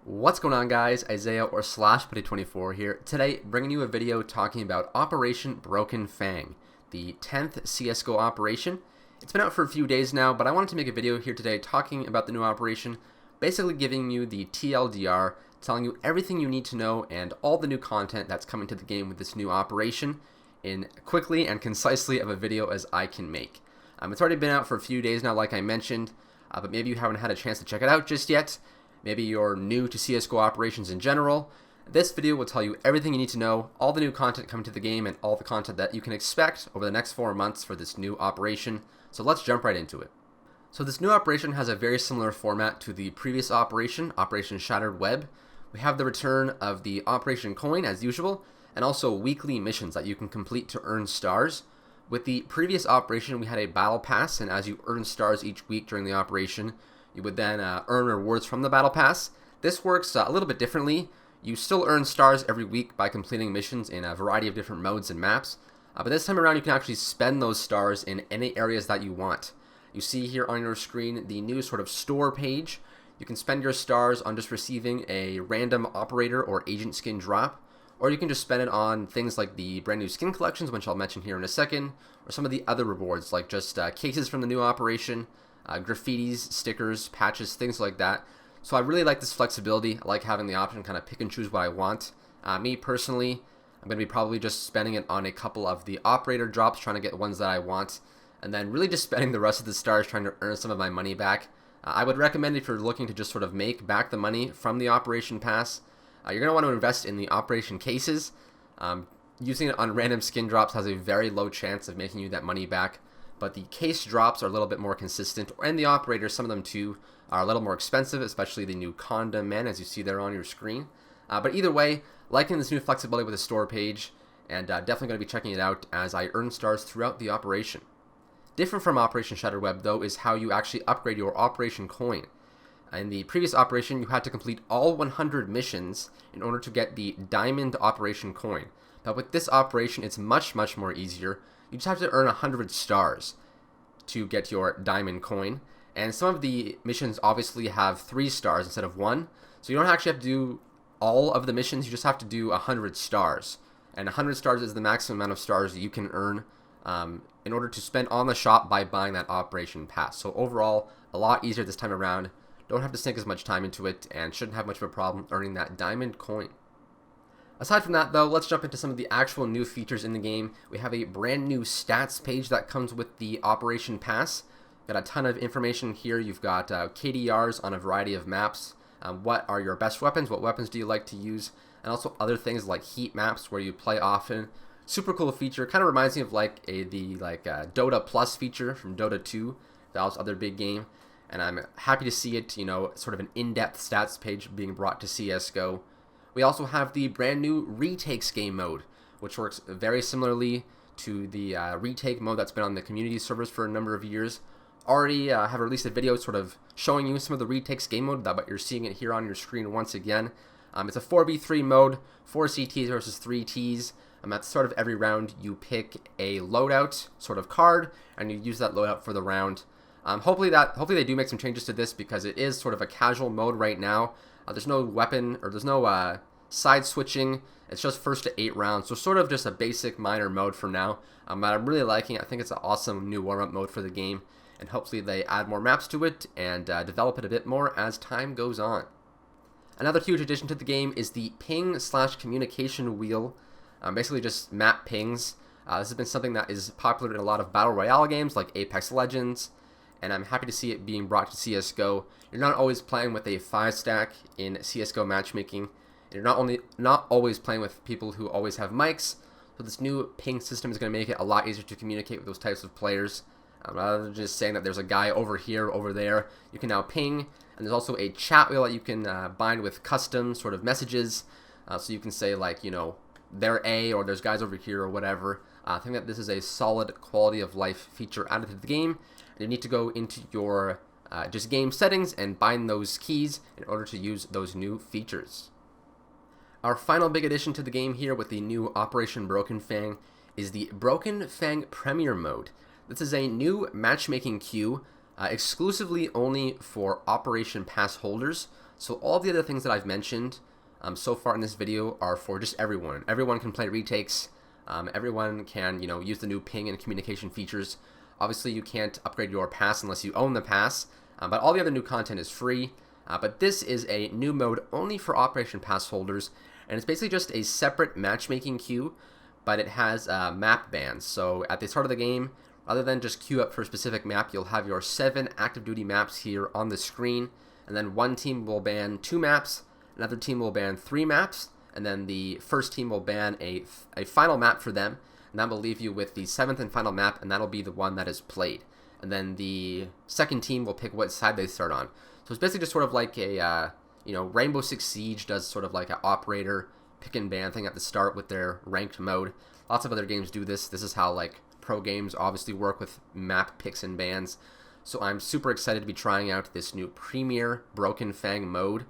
What's going on, guys? Isaiah or /Putty24 here. Today, bringing you a video talking about Operation Broken Fang, the 10th CSGO operation. It's been out for a few days now, but I wanted to make a video here today talking about the new operation, basically giving you the TLDR, telling you everything you need to know and all the new content that's coming to the game with this new operation in quickly and concisely of a video as I can make. It's already been out for a few days now, like I mentioned, but maybe you haven't had a chance to check it out just yet. Maybe you're new to CSGO operations in general. This video will tell you everything you need to know, all the new content coming to the game, and all the content that you can expect over the next 4 months for this new operation. So let's jump right into it. So this new operation has a very similar format to the previous operation, Operation Shattered Web. We have the return of the Operation Coin as usual, and also weekly missions that you can complete to earn stars. With the previous operation, we had a battle pass, and as you earn stars each week during the operation, you would then earn rewards from the battle pass. This works a little bit differently. You still earn stars every week by completing missions in a variety of different modes and maps, but this time around you can actually spend those stars in any areas that you want. You see here on your screen the new sort of store page. You can spend your stars on just receiving a random operator or agent skin drop, or you can just spend it on things like the brand new skin collections, which I'll mention here in a second, or some of the other rewards like just cases from the new operation, graffitis, stickers, patches, things like that. So I really like this flexibility. I like having the option to kind of pick and choose what I want. Me personally, I'm going to be probably just spending it on a couple of the operator drops, trying to get ones that I want, and then really just spending the rest of the stars trying to earn some of my money back. I would recommend if you're looking to just sort of make back the money from the Operation Pass, you're going to want to invest in the Operation cases. Using it on random skin drops has a very low chance of making you that money back, but the case drops are a little bit more consistent, and the operators, some of them too, are a little more expensive, especially the new Condom Men, as you see there on your screen. But either way, liking this new flexibility with the store page, and definitely going to be checking it out as I earn stars throughout the operation. Different from Operation Shattered Web, though, is how you actually upgrade your Operation Coin. In the previous operation, you had to complete all 100 missions in order to get the Diamond Operation Coin. But with this operation, it's much more easier. You just have to earn 100 stars to get your Diamond Coin. And some of the missions obviously have 3 stars instead of 1. So you don't actually have to do all of the missions, you just have to do 100 stars. And 100 stars is the maximum amount of stars that you can earn in order to spend on the shop by buying that Operation Pass. So overall, a lot easier this time around. Don't have to sink as much time into it, and shouldn't have much of a problem earning that Diamond Coin. Aside from that, though, let's jump into some of the actual new features in the game. We have a brand new stats page that comes with the Operation Pass. Got a ton of information here. You've got KDRs on a variety of maps. What are your best weapons? What weapons do you like to use? And also other things like heat maps where you play often. Super cool feature. Kind of reminds me of like the Dota Plus feature from Dota 2. That was other big game. And I'm happy to see it, sort of an in-depth stats page being brought to CSGO. We also have the brand new Retakes game mode, which works very similarly to the retake mode that's been on the community servers for a number of years. Already have released a video sort of showing you some of the Retakes game mode, but you're seeing it here on your screen once again. It's a 4v3 mode, 4 CTs versus 3 Ts. At the start of every round, you pick a loadout sort of card, and you use that loadout for the round. Hopefully they do make some changes to this, because it is sort of a casual mode right now. There's no weapon, or there's no side switching. It's just first to 8 rounds, so sort of just a basic minor mode for now. But I'm really liking it. I think it's an awesome new warm-up mode for the game, and hopefully they add more maps to it and develop it a bit more as time goes on. Another huge addition to the game is the ping/communication wheel. Basically just map pings. This has been something that is popular in a lot of Battle Royale games like Apex Legends, and I'm happy to see it being brought to CSGO. You're not always playing with a 5-stack in CSGO matchmaking. You're not always playing with people who always have mics, so this new ping system is going to make it a lot easier to communicate with those types of players. Rather than just saying that there's a guy over here, over there, you can now ping, and there's also a chat wheel that you can bind with custom sort of messages, so you can say like, they're A, or there's guys over here, or whatever. I think that this is a solid quality of life feature added to the game. You need to go into your just game settings and bind those keys in order to use those new features. Our final big addition to the game here with the new Operation Broken Fang is the Fang Premier mode. This is a new matchmaking queue. exclusively only for Operation Pass holders. So all the other things that I've mentioned so far in this video are for just everyone. Everyone can play retakes. Everyone can, use the new ping and communication features. Obviously, you can't upgrade your pass unless you own the pass, but all the other new content is free. But this is a new mode only for Operation Pass holders, and it's basically just a separate matchmaking queue, but it has map bans. So at the start of the game, rather than just queue up for a specific map, you'll have your 7 active duty maps here on the screen, and then one team will ban 2 maps, another team will ban 3 maps, and then the first team will ban a final map for them, and that will leave you with the 7th and final map, and that'll be the one that is played. And then the second team will pick what side they start on. So it's basically just sort of like a, Rainbow Six Siege does sort of like an operator pick and ban thing at the start with their ranked mode. Lots of other games do this. This is how like pro games obviously work with map picks and bans. So I'm super excited to be trying out this new Premier Broken Fang mode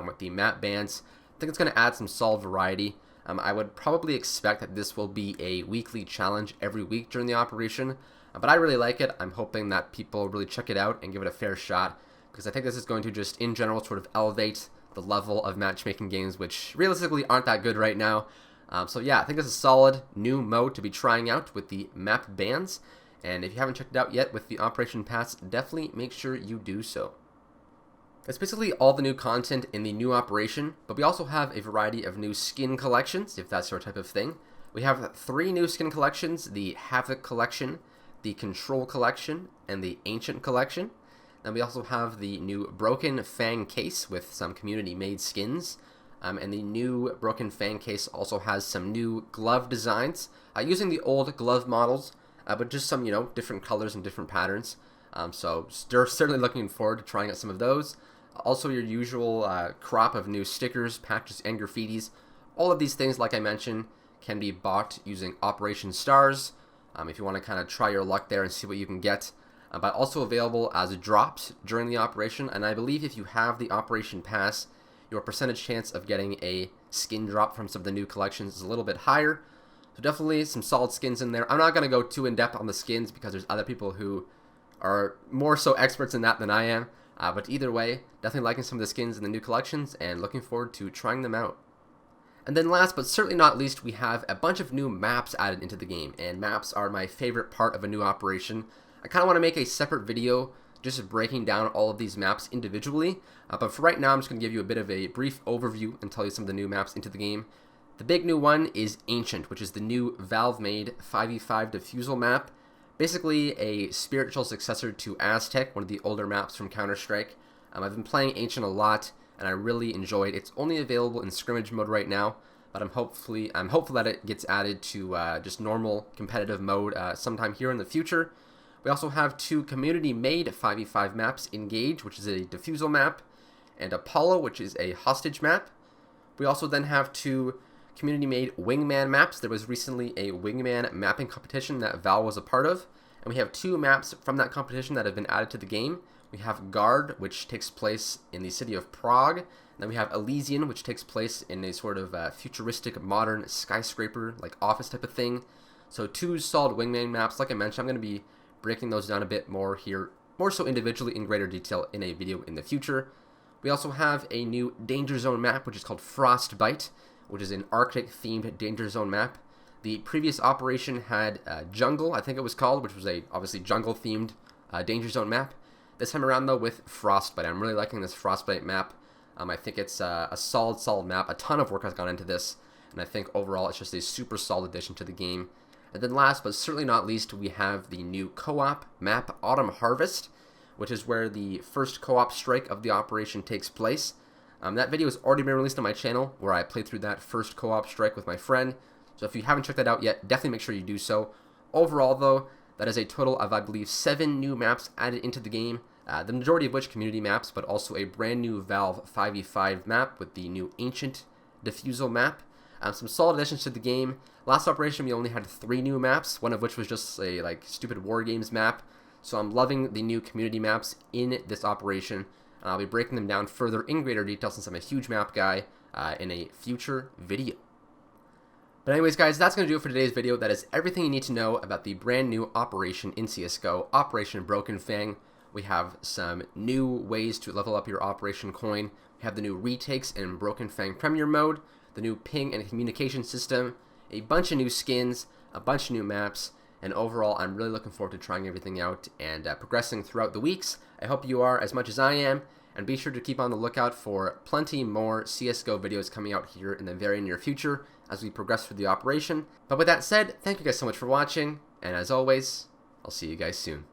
with the map bans. I think it's going to add some solid variety. I would probably expect that this will be a weekly challenge every week during the operation, but I really like it. I'm hoping that people really check it out and give it a fair shot, because I think this is going to just in general sort of elevate the level of matchmaking games, which realistically aren't that good right now. So yeah, I think this is a solid new mode to be trying out with the map bans, and if you haven't checked it out yet with the Operation Pass, definitely make sure you do so. That's basically all the new content in the new operation, but we also have a variety of new skin collections, if that's your type of thing. We have 3 new skin collections: the Havoc collection, the Control collection, and the Ancient collection. Then we also have the new Broken Fang case with some community-made skins, and the new Broken Fang case also has some new glove designs, using the old glove models, but just some, different colors and different patterns. So certainly looking forward to trying out some of those. Also your usual crop of new stickers, patches, and graffitis. All of these things, like I mentioned, can be bought using Operation Stars, if you want to kind of try your luck there and see what you can get. But also available as drops during the operation, and I believe if you have the Operation Pass, your percentage chance of getting a skin drop from some of the new collections is a little bit higher. So definitely some solid skins in there. I'm not going to go too in-depth on the skins because there's other people who are more so experts in that than I am. But either way, definitely liking some of the skins in the new collections and looking forward to trying them out. And then last but certainly not least, we have a bunch of new maps added into the game, and maps are my favorite part of a new operation. I kind of want to make a separate video just breaking down all of these maps individually, but for right now I'm just going to give you a bit of a brief overview and tell you some of the new maps into the game. The big new one is Ancient, which is the new Valve-made 5v5 defusal map. Basically a spiritual successor to Aztec, one of the older maps from Counter-Strike. I've been playing Ancient a lot, and I really enjoyed it. It's only available in scrimmage mode right now, but I'm hopeful that it gets added to just normal competitive mode sometime here in the future. We also have 2 community-made 5v5 maps: Engage, which is a defusal map, and Apollo, which is a hostage map. We also then have 2 community-made Wingman maps. There was recently a Wingman mapping competition that Valve was a part of, and we have 2 maps from that competition that have been added to the game. We have Guard, which takes place in the city of Prague, and then we have Elysian, which takes place in a sort of futuristic modern skyscraper, like office type of thing. So 2 solid Wingman maps. Like I mentioned, I'm going to be breaking those down a bit more here, more so individually in greater detail in a video in the future. We also have a new Danger Zone map, which is called Frostbite, which is an Arctic-themed Danger Zone map. The previous operation had Jungle, I think it was called, which was a obviously jungle-themed Danger Zone map. This time around, though, with Frostbite. I'm really liking this Frostbite map. I think it's a solid map. A ton of work has gone into this, and I think overall it's just a super solid addition to the game. And then last but certainly not least, we have the new co-op map, Autumn Harvest, which is where the first co-op strike of the operation takes place. That video has already been released on my channel, where I played through that first co-op strike with my friend. So if you haven't checked that out yet, definitely make sure you do so. Overall, though, that is a total of, I believe, 7 new maps added into the game, the majority of which community maps, but also a brand new Valve 5v5 map with the new Ancient defusal map. Some solid additions to the game. Last operation, we only had 3 new maps, one of which was just a stupid War Games map. So I'm loving the new community maps in this operation. I'll be breaking them down further in greater detail since I'm a huge map guy in a future video. But anyways, guys, that's going to do it for today's video. That is everything you need to know about the brand new operation in CSGO, Operation Broken Fang. We have some new ways to level up your Operation Coin. We have the new Retakes and Broken Fang Premier mode, the new ping and communication system, a bunch of new skins, a bunch of new maps, and overall I'm really looking forward to trying everything out and progressing throughout the weeks. I hope you are as much as I am, and be sure to keep on the lookout for plenty more CSGO videos coming out here in the very near future as we progress through the operation. But with that said, thank you guys so much for watching, and as always, I'll see you guys soon.